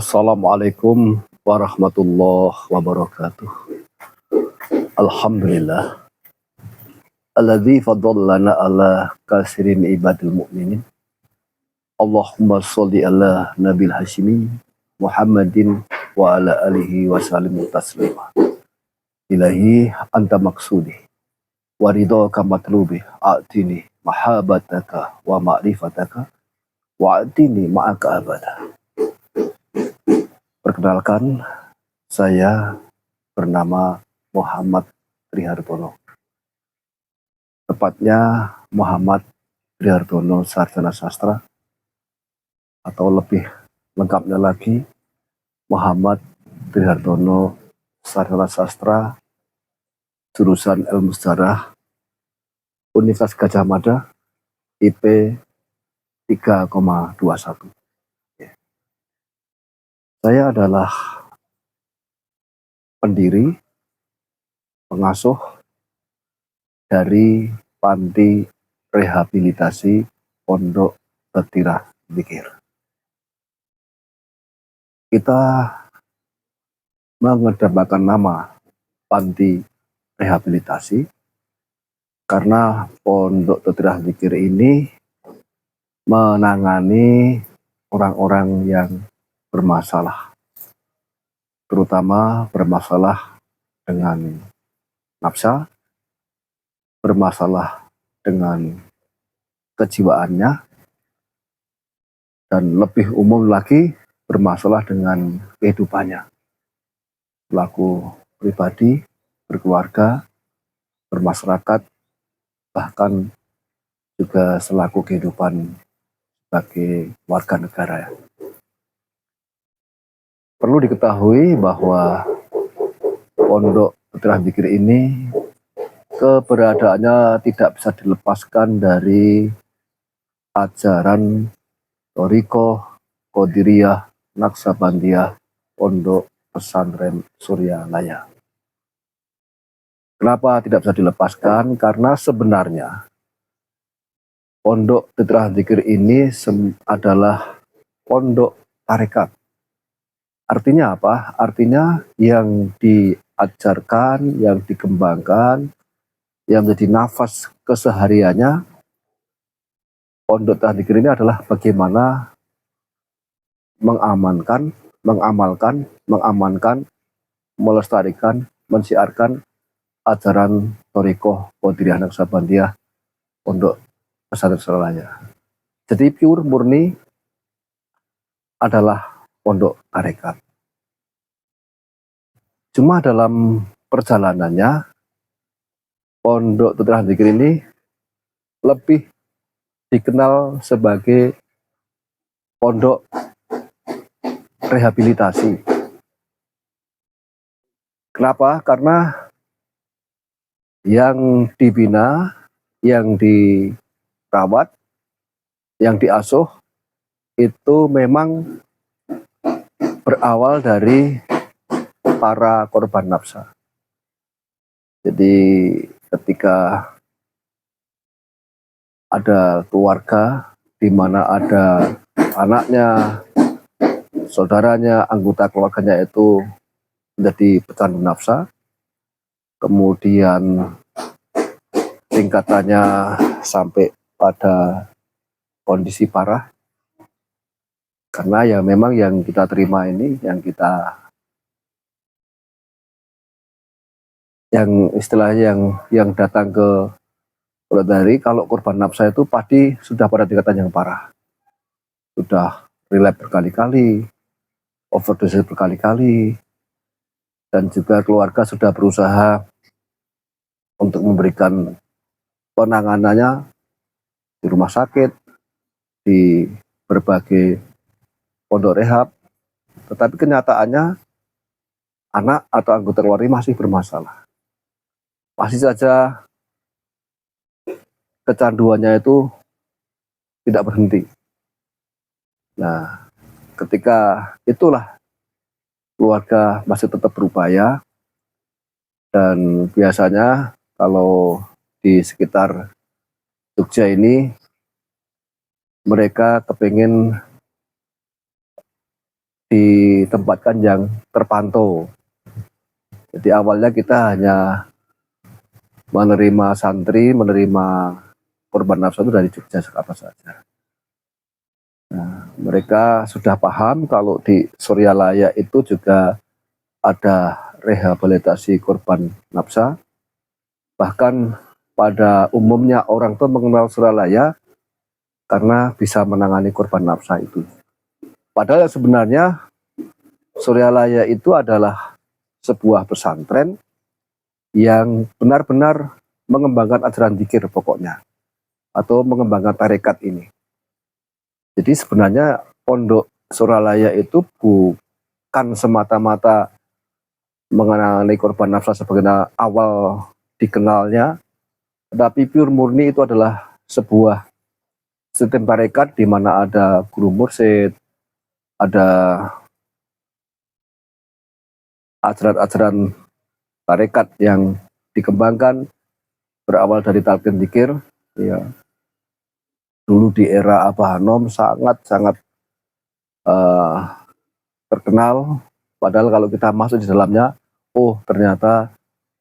Assalamualaikum warahmatullahi wabarakatuh. Alhamdulillah. Alladzi faddalana ala kasirin ibadil mu'minin. Allahumma sholli ala nabil hashimi Muhammadin wa ala alihi wa sallim taslima. Ilahi anta maksudi wa ridhaka matlubi a'tini mahabataka wa ma'rifataka wa a'tini ma'aka abada. Perkenalkan, saya bernama Muhammad Trihartono. Tepatnya Muhammad Trihartono Sarjana Sastra, atau lebih lengkapnya lagi Muhammad Trihartono Sarjana Sastra, jurusan Ilmu Sejarah, Universitas Gadjah Mada, IP 3,21. Saya adalah pendiri, pengasuh dari Panti Rehabilitasi Pondok Tetirah Dzikir. Kita mengedepankan nama Panti Rehabilitasi karena Pondok Tetirah Dzikir ini menangani orang-orang yang bermasalah, terutama bermasalah dengan nafsa, bermasalah dengan kejiwaannya, dan lebih umum lagi bermasalah dengan kehidupannya selaku pribadi, berkeluarga, bermasyarakat, bahkan juga selaku kehidupan sebagai warga negara. Perlu diketahui bahwa Pondok Tetirah Dzikir ini keberadaannya tidak bisa dilepaskan dari ajaran Thariqah Qadiriyah Naqsabandiyah Pondok Pesantren Suryalaya. Kenapa tidak bisa dilepaskan? Karena sebenarnya Pondok Tetirah Dzikir ini adalah pondok tarekat. Artinya apa? Artinya yang diajarkan, yang dikembangkan, yang menjadi nafas kesehariannya Pondok Tetirah Dzikir ini adalah bagaimana mengamalkan, melestarikan, mensiarkan ajaran Thariqah Qadiriyah Naqsabandiyah Pondok Pesantren Suryalaya. Jadi pure murni adalah pondok tarekat. Cuma dalam perjalanannya Pondok Tetirah Dzikir ini lebih dikenal sebagai pondok rehabilitasi. Kenapa? Karena yang dibina, yang dirawat, yang diasuh itu memang berawal dari para korban nafsa. Jadi ketika ada keluarga di mana ada anaknya, saudaranya, anggota keluarganya itu menjadi pecandu nafsa, kemudian tingkatannya sampai pada kondisi parah, karena ya memang yang kita terima ini, yang istilahnya yang datang ke dari kalau korban nafsa itu pasti sudah pada tingkatan yang parah, sudah relapse berkali-kali, overdose berkali-kali, dan juga keluarga sudah berusaha untuk memberikan penanganannya di rumah sakit, di berbagai pondok rehab, tetapi kenyataannya anak atau anggota keluarga masih bermasalah. Masih saja kecanduannya itu tidak berhenti. Nah, ketika itulah keluarga masih tetap berupaya, dan biasanya kalau di sekitar Jogja ini mereka kepingin ditempatkan yang terpantau. Jadi awalnya kita hanya menerima santri, menerima korban nafsa itu dari Jogja apa saja. Nah, mereka sudah paham kalau di Suryalaya itu juga ada rehabilitasi korban nafsa. Bahkan pada umumnya orang tuh mengenal Suryalaya karena bisa menangani korban nafsa itu. Padahal sebenarnya Suryalaya itu adalah sebuah pesantren yang benar-benar mengembangkan ajaran zikir pokoknya, atau mengembangkan tarekat ini. Jadi sebenarnya Pondok Suryalaya itu bukan semata-mata mengenai korban nafsa sebagaimana awal dikenalnya, tetapi pure murni itu adalah sebuah sistem tarekat di mana ada guru mursyid, ada ajaran-ajaran tarekat yang dikembangkan berawal dari talqin zikir. Ya, dulu di era Abah Hanom sangat-sangat terkenal. Padahal kalau kita masuk di dalamnya, oh ternyata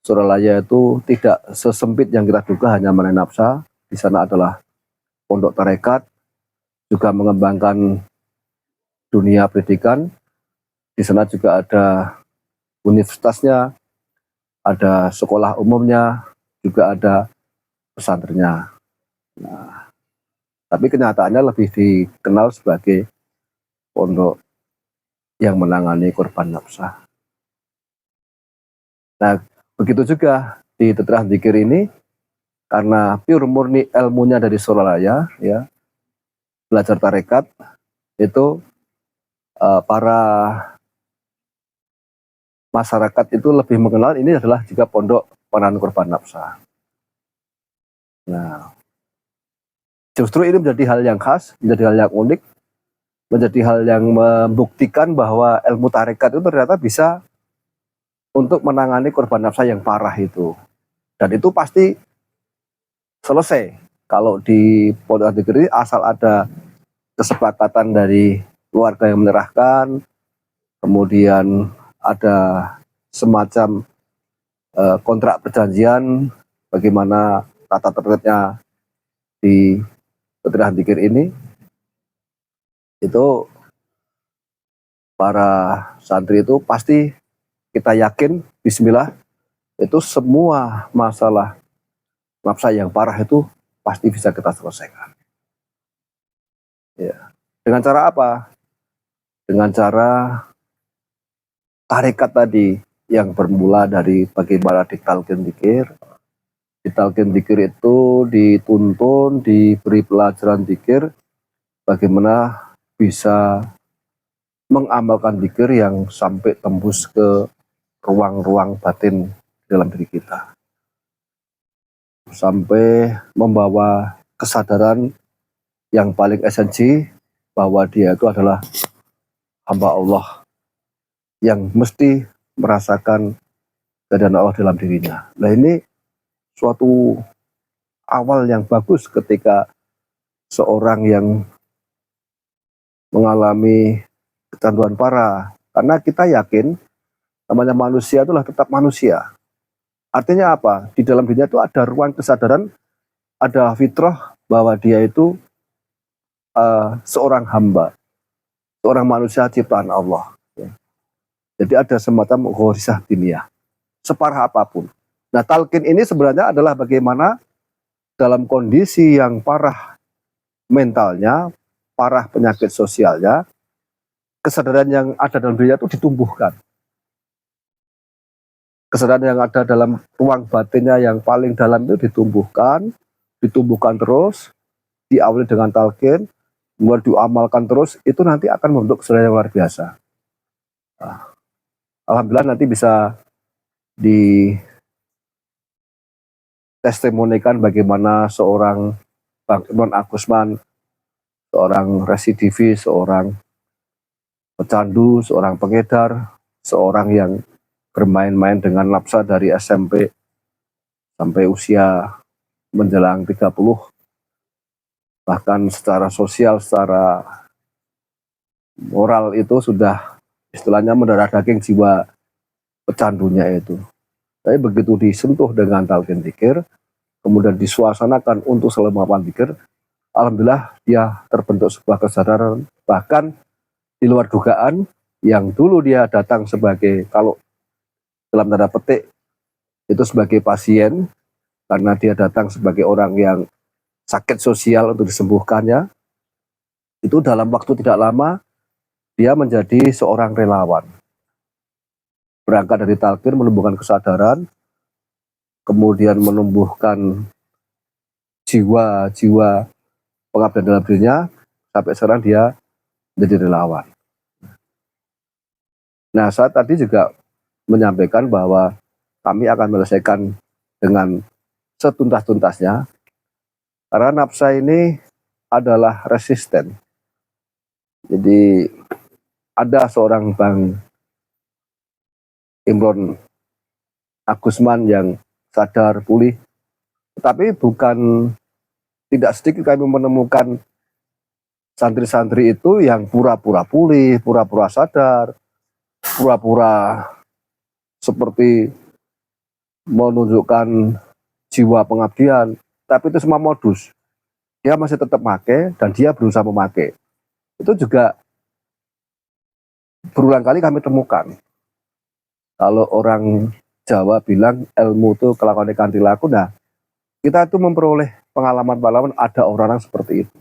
Suryalaya itu tidak sesempit yang kita duga hanya mengenai nafsa. Di sana adalah pondok tarekat, juga mengembangkan dunia pendidikan. Di sana juga ada universitasnya, ada sekolah umumnya, juga ada pesantrennya. Nah, tapi kenyataannya lebih dikenal sebagai pondok yang menangani korban nafsa. Nah, begitu juga di Tetrah Zikir ini, karena pure murni ilmunya dari Suryalaya, ya, belajar tarekat, itu para masyarakat itu lebih mengenal ini adalah juga pondok penanganan korban nafsa. Nah, justru ini menjadi hal yang khas, menjadi hal yang unik, menjadi hal yang membuktikan bahwa ilmu tarekat itu ternyata bisa untuk menangani korban nafsa yang parah itu. Dan itu pasti selesai kalau di pondok zikir ini asal ada kesepakatan dari keluarga yang menyerahkan, kemudian ada semacam kontrak perjanjian bagaimana tata tertibnya di Tetrah Zikir ini, itu para santri itu pasti kita yakin bismillah itu semua masalah nafsa yang parah itu pasti bisa kita selesaikan. Ya. Dengan cara apa? Dengan cara tarekat tadi yang bermula dari bagaimana ditalqin zikir. Ditalqin zikir itu dituntun, diberi pelajaran zikir, bagaimana bisa mengamalkan zikir yang sampai tembus ke ruang-ruang batin dalam diri kita. Sampai membawa kesadaran yang paling esensi bahwa dia itu adalah hamba Allah yang mesti merasakan keadaan Allah dalam dirinya. Nah, ini suatu awal yang bagus ketika seorang yang mengalami kecanduan parah. Karena kita yakin namanya manusia itulah tetap manusia. Artinya apa? Di dalam dirinya itu ada ruang kesadaran, ada fitrah bahwa dia itu seorang hamba, seorang manusia ciptaan Allah. Ya. Jadi ada semacam ghorisah diniyah, separah apapun. Nah, talqin ini sebenarnya adalah bagaimana dalam kondisi yang parah mentalnya, parah penyakit sosialnya, kesadaran yang ada dalam dirinya itu ditumbuhkan. Kesadaran yang ada dalam ruang batinnya yang paling dalam itu ditumbuhkan terus, diawali dengan talqin, kemudian diamalkan terus, itu nanti akan membentuk kesadaran yang luar biasa. Nah, alhamdulillah nanti bisa ditestimonikan bagaimana seorang Bang Imron Agusman, seorang residivis, seorang pecandu, seorang pengedar, seorang yang bermain-main dengan nafsa dari SMP sampai usia menjelang 30, bahkan secara sosial, secara moral itu sudah istilahnya mendarah daging jiwa pecandunya itu. Tapi begitu disentuh dengan talqin dzikir, kemudian disuasanakan untuk selemapan dzikir, alhamdulillah dia terbentuk sebuah kesadaran, bahkan di luar dugaan. Yang dulu dia datang sebagai, kalau dalam tanda petik itu sebagai pasien, karena dia datang sebagai orang yang sakit sosial untuk disembuhkannya, itu dalam waktu tidak lama dia menjadi seorang relawan. Berangkat dari talqin menumbuhkan kesadaran, kemudian menumbuhkan jiwa-jiwa pengabdian dalam dirinya, sampai sekarang dia menjadi relawan. Nah, saya tadi juga menyampaikan bahwa kami akan menyelesaikan dengan setuntas-tuntasnya, karena nafsa ini adalah resisten. Jadi ada seorang Bang Imron Agusman yang sadar pulih, tetapi bukan tidak sedikit kami menemukan santri-santri itu yang pura-pura pulih, pura-pura sadar, pura-pura seperti menunjukkan jiwa pengabdian, tapi itu semua modus. Dia masih tetap pakai dan dia berusaha memakai. Itu juga berulang kali kami temukan. Kalau orang Jawa bilang ilmu itu kelakuan ikan laku, nah kita itu memperoleh pengalaman-pengalaman ada orang-orang seperti itu.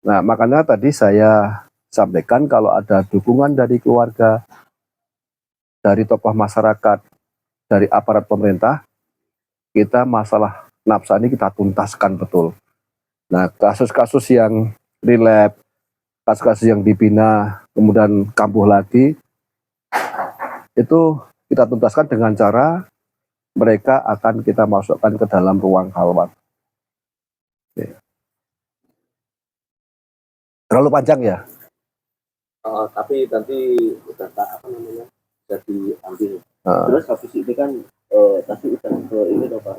Nah, makanya tadi saya sampaikan kalau ada dukungan dari keluarga, dari tokoh masyarakat, dari aparat pemerintah, kita masalah nafsa ini kita tuntaskan betul. Nah, kasus-kasus yang relapse, kasus-kasus yang dibina, kemudian kambuh lagi, itu kita tuntaskan dengan cara mereka akan kita masukkan ke dalam ruang khalwat. Terlalu panjang ya? Tapi nanti udah apa namanya, jadi ambil. Terus habis ini kan tadi udah ke ini loh Pak,